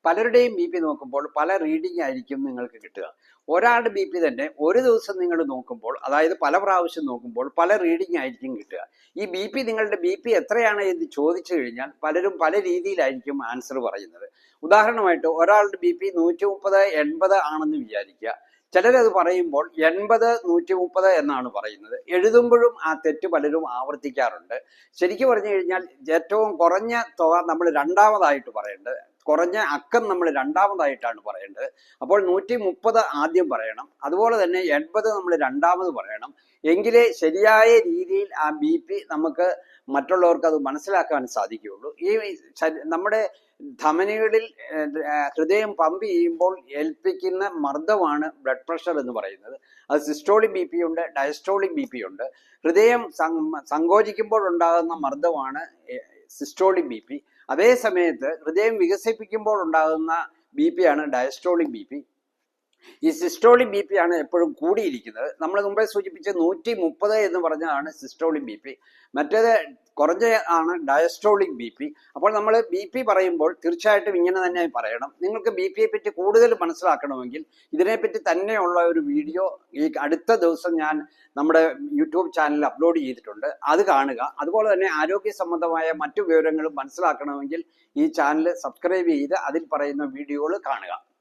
പലരുടെയും B P നോക്കുമ്പോൾ പല റീഡിംഗ് ആയിരിക്കും നിങ്ങൾക്ക് കിട്ടുക. ഒരാളുടെ ബി പി തന്നെ ഒരു ദിവസം നിങ്ങൾ നോക്കുമ്പോൾ, അതായത് പല പ്രാവശ്യം നോക്കുമ്പോൾ പല റീഡിംഗ് ആയിരിക്കും കിട്ടുക. ഈ ബി പി, നിങ്ങളുടെ ബി പി എത്രയാണ് എന്ന് ചോദിച്ചു കഴിഞ്ഞാൽ പലരും പല രീതിയിലായിരിക്കും ആൻസർ പറയുന്നത്. ഉദാഹരണമായിട്ട് ഒരാളുടെ ബി പി 130, 80 ആണെന്ന് വിചാരിക്കുക. ചിലരത് പറയുമ്പോൾ 80, 130 എന്നാണ് പറയുന്നത്. എഴുതുമ്പോഴും ആ തെറ്റ് പലരും ആവർത്തിക്കാറുണ്ട്. ശരിക്കും പറഞ്ഞു കഴിഞ്ഞാൽ ഏറ്റവും കുറഞ്ഞ തുക നമ്മൾ രണ്ടാമതായിട്ട് പറയേണ്ടത്, കുറഞ്ഞ അക്കം നമ്മൾ രണ്ടാമതായിട്ടാണ് പറയേണ്ടത്. അപ്പോൾ 130 ആദ്യം പറയണം, അതുപോലെ തന്നെ 80 നമ്മൾ രണ്ടാമത് പറയണം. എങ്കിലേ ശരിയായ രീതിയിൽ ആ ബി പി നമുക്ക് മറ്റുള്ളവർക്ക് അത് മനസ്സിലാക്കാൻ സാധിക്കുകയുള്ളൂ. ഈ നമ്മുടെ ധമനികളിൽ ഹൃദയം പമ്പ് ചെയ്യുമ്പോൾ ഏൽപ്പിക്കുന്ന മർദ്ദമാണ് ബ്ലഡ് പ്രഷർ എന്ന് പറയുന്നത്. അത് സിസ്റ്റോളിക് ബി പി ഉണ്ട്, ഡയസ്റ്റോളിക് ബി പി ഉണ്ട്. ഹൃദയം സങ്കോചിക്കുമ്പോൾ ഉണ്ടാകുന്ന മർദ്ദമാണ് സിസ്റ്റോളിക് ബി പി. അതേ സമയത്ത് ഹൃദയം വികസിപ്പിക്കുമ്പോൾ ഉണ്ടാകുന്ന ബി പി ആണ് ഡയസ്റ്റോളിക് ബി പി. ഈ സിസ്റ്റോളിക് ബി പി ആണ് എപ്പോഴും കൂടിയിരിക്കുന്നത്. നമ്മൾ മുമ്പേ സൂചിപ്പിച്ച 130 എന്ന് പറഞ്ഞതാണ് സിസ്റ്റോളിക് ബി പി. മറ്റേത് കുറഞ്ഞ ആണ് ഡയസ്റ്റോളിക് ബി പി. അപ്പോൾ നമ്മൾ ബി പി പറയുമ്പോൾ തീർച്ചയായിട്ടും ഇങ്ങനെ തന്നെ പറയണം. നിങ്ങൾക്ക് ബി പിയെ പറ്റി കൂടുതൽ മനസ്സിലാക്കണമെങ്കിൽ ഇതിനെപ്പറ്റി തന്നെയുള്ള ഒരു വീഡിയോ ഈ അടുത്ത ദിവസം ഞാൻ നമ്മുടെ യൂട്യൂബ് ചാനലിൽ അപ്ലോഡ് ചെയ്തിട്ടുണ്ട്, അത് കാണുക. അതുപോലെ തന്നെ ആരോഗ്യ സംബന്ധമായ മറ്റു വിവരങ്ങളും മനസ്സിലാക്കണമെങ്കിൽ ഈ ചാനൽ സബ്സ്ക്രൈബ് ചെയ്ത് അതിൽ പറയുന്ന വീഡിയോകൾ കാണുക.